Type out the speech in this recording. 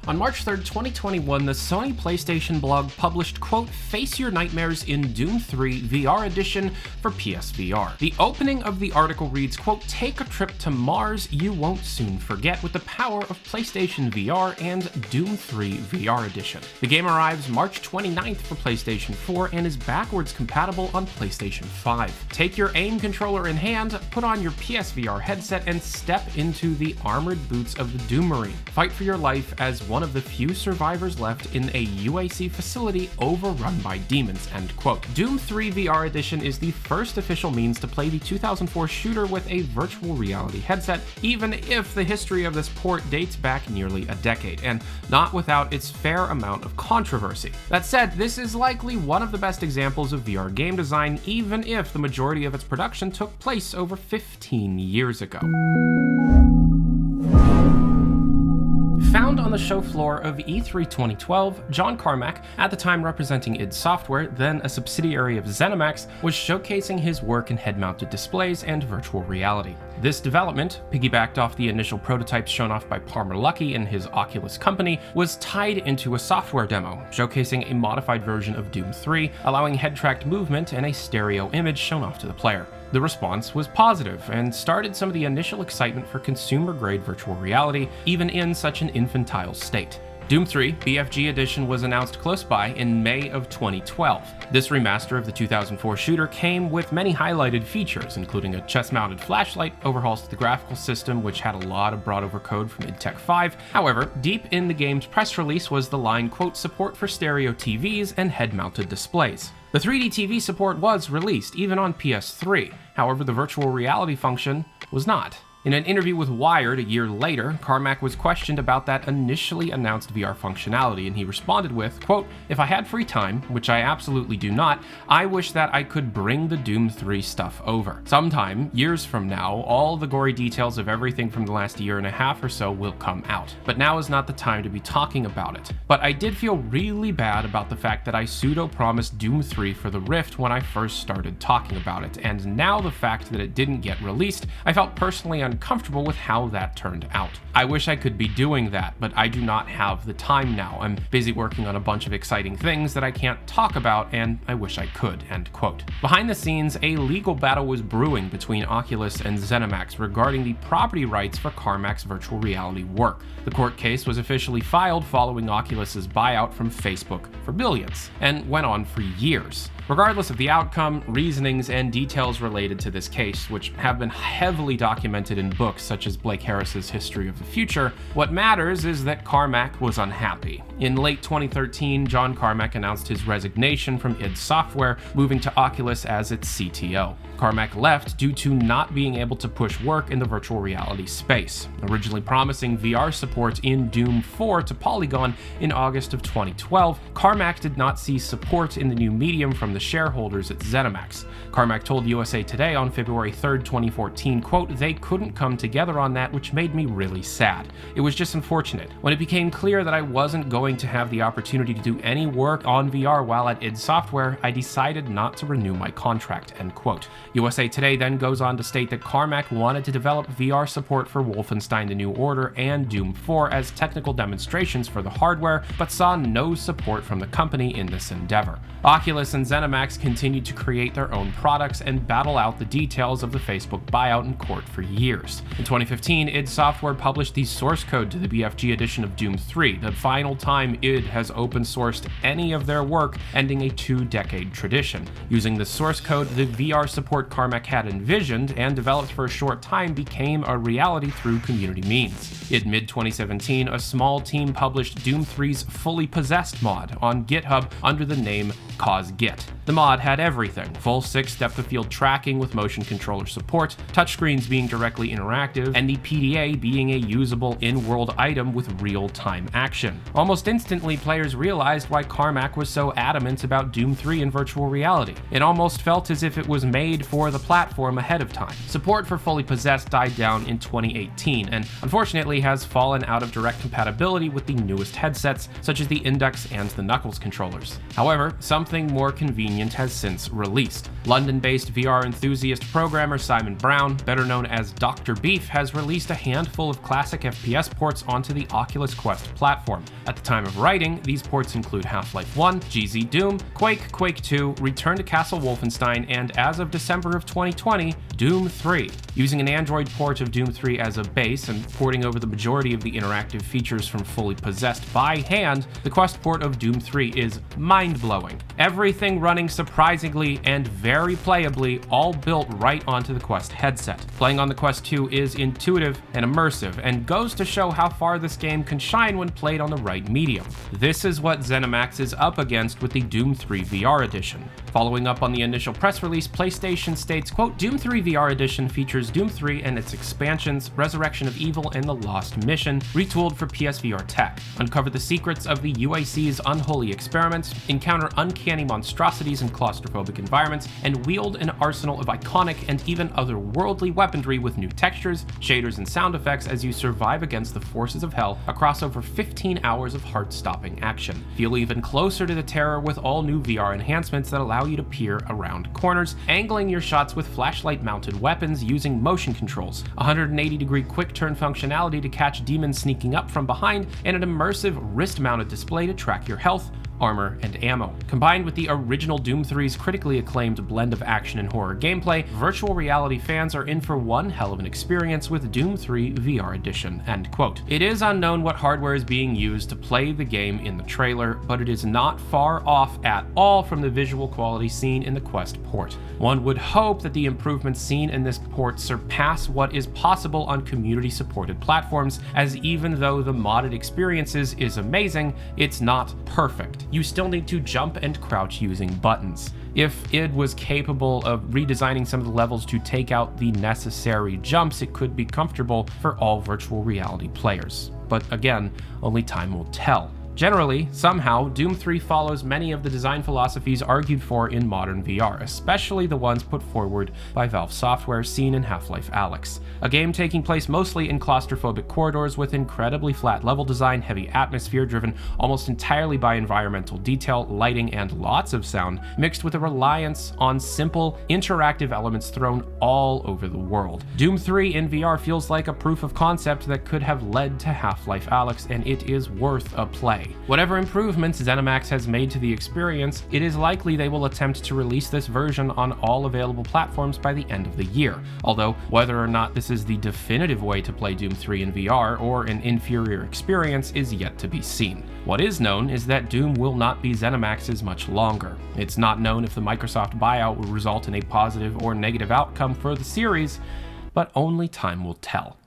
On March 3rd, 2021, the Sony PlayStation blog published, quote, "Face Your Nightmares in Doom 3 VR Edition for PSVR." The opening of the article reads, quote, "Take a trip to Mars you won't soon forget with the power of PlayStation VR and Doom 3 VR Edition." The game arrives March 29th for PlayStation 4 and is backwards compatible on PlayStation 5. Take your aim controller in hand, put on your PSVR headset, and step into the armored boots of the Doom Marine. Fight for your life as one of the few survivors left in a UAC facility overrun by demons, end quote. Doom 3 VR Edition is the first official means to play the 2004 shooter with a virtual reality headset, even if the history of this port dates back nearly a decade, and not without its fair amount of controversy. That said, this is likely one of the best examples of VR game design, even if the majority of its production took place over 15 years ago. Found on the show floor of E3 2012, John Carmack, at the time representing id Software, then a subsidiary of ZeniMax, was showcasing his work in head-mounted displays and virtual reality. This development, piggybacked off the initial prototypes shown off by Palmer Luckey and his Oculus company, was tied into a software demo, showcasing a modified version of Doom 3, allowing head-tracked movement and a stereo image shown off to the player. The response was positive and started some of the initial excitement for consumer-grade virtual reality, even in such an infantile state. Doom 3 BFG Edition was announced close by in May of 2012. This remaster of the 2004 shooter came with many highlighted features, including a chest-mounted flashlight, overhauls to the graphical system, which had a lot of brought-over code from id Tech 5. However, deep in the game's press release was the line, quote, "support for stereo TVs and head-mounted displays." The 3D TV support was released, even on PS3. However, the virtual reality function was not. In an interview with Wired a year later, Carmack was questioned about that initially announced VR functionality, and he responded with, quote, "If I had free time, which I absolutely do not, I wish that I could bring the Doom 3 stuff over. Sometime, years from now, all the gory details of everything from the last year and a half or so will come out. But now is not the time to be talking about it. But I did feel really bad about the fact that I pseudo-promised Doom 3 for the Rift when I first started talking about it, and now the fact that it didn't get released, I felt personally uncomfortable with how that turned out. I wish I could be doing that, but I do not have the time now. I'm busy working on a bunch of exciting things that I can't talk about, and I wish I could," end quote. Behind the scenes, a legal battle was brewing between Oculus and ZeniMax regarding the property rights for Carmack's virtual reality work. The court case was officially filed following Oculus's buyout from Facebook for billions, and went on for years. Regardless of the outcome, reasonings and details related to this case, which have been heavily documented in books such as Blake Harris's History of the Future, what matters is that Carmack was unhappy. In late 2013, John Carmack announced his resignation from id Software, moving to Oculus as its CTO. Carmack left due to not being able to push work in the virtual reality space, originally promising VR support in Doom 4 to Polygon in August of 2012. Carmack did not see support in the new medium from the shareholders at ZeniMax. Carmack told USA Today on February 3rd, 2014, quote, "They couldn't come together on that, which made me really sad. It was just unfortunate. When it became clear that I wasn't going to have the opportunity to do any work on VR while at id Software, I decided not to renew my contract," end quote. USA Today then goes on to state that Carmack wanted to develop VR support for Wolfenstein: The New Order and Doom 4 as technical demonstrations for the hardware, but saw no support from the company in this endeavor. Oculus and ZeniMax continued to create their own products and battle out the details of the Facebook buyout in court for years. In 2015, id Software published the source code to the BFG edition of Doom 3, the final time id has open-sourced any of their work, ending a 2-decade tradition. Using the source code, the VR support Carmack had envisioned and developed for a short time became a reality through community means. In mid-2017, a small team published Doom 3's Fully Possessed mod on GitHub under the name CauseGit. The mod had everything: full 6 depth of field tracking with motion controller support, touchscreens being directly interactive, and the PDA being a usable in-world item with real-time action. Almost instantly, players realized why Carmack was so adamant about Doom 3 in virtual reality. It almost felt as if it was made for the platform ahead of time. Support for Fully Possessed died down in 2018, and unfortunately has fallen out of direct compatibility with the newest headsets, such as the Index and the Knuckles controllers. However, something more convenient convenient has since released. London-based VR enthusiast programmer Simon Brown, better known as Dr. Beef, has released a handful of classic FPS ports onto the Oculus Quest platform. At the time of writing, these ports include Half-Life 1, GZ Doom, Quake, Quake 2, Return to Castle Wolfenstein, and as of December of 2020, Doom 3. Using an Android port of Doom 3 as a base and porting over the majority of the interactive features from Fully Possessed by hand, the Quest port of Doom 3 is mind-blowing. Everything running surprisingly and very playably, all built right onto the Quest headset. Playing on the Quest 2 is intuitive and immersive, and goes to show how far this game can shine when played on the right medium. This is what ZeniMax is up against with the Doom 3 VR edition. Following up on the initial press release, PlayStation states, quote, Doom 3 VR edition features Doom 3 and its expansions, Resurrection of Evil and The Lost Mission, retooled for PSVR tech. Uncover the secrets of the UAC's unholy experiments, encounter uncanny monstrosities in claustrophobic environments, and wield an arsenal of iconic and even otherworldly weaponry with new textures, shaders, and sound effects as you survive against the forces of hell across over 15 hours of heart-stopping action. Feel even closer to the terror with all new VR enhancements that allow you to peer around corners, angling your shots with flashlight-mounted weapons using motion controls, 180-degree quick-turn functionality to catch demons sneaking up from behind, and an immersive wrist-mounted display to track your health, armor, and ammo. Combined with the original Doom 3's critically acclaimed blend of action and horror gameplay, virtual reality fans are in for one hell of an experience with Doom 3 VR Edition, end quote. It is unknown what hardware is being used to play the game in the trailer, but it is not far off at all from the visual quality seen in the Quest port. One would hope that the improvements seen in this port surpass what is possible on community-supported platforms, as even though the modded experiences is amazing, it's not perfect. You still need to jump and crouch using buttons. If id was capable of redesigning some of the levels to take out the necessary jumps, it could be comfortable for all virtual reality players. But again, only time will tell. Generally, somehow, Doom 3 follows many of the design philosophies argued for in modern VR, especially the ones put forward by Valve Software seen in Half-Life Alyx. A game taking place mostly in claustrophobic corridors with incredibly flat level design, heavy atmosphere driven almost entirely by environmental detail, lighting, and lots of sound, mixed with a reliance on simple, interactive elements thrown all over the world. Doom 3 in VR feels like a proof of concept that could have led to Half-Life Alyx, and it is worth a play. Whatever improvements ZeniMax has made to the experience, it is likely they will attempt to release this version on all available platforms by the end of the year. Although, whether or not this is the definitive way to play Doom 3 in VR or an inferior experience is yet to be seen. What is known is that Doom will not be ZeniMax's much longer. It's not known if the Microsoft buyout will result in a positive or negative outcome for the series, but only time will tell.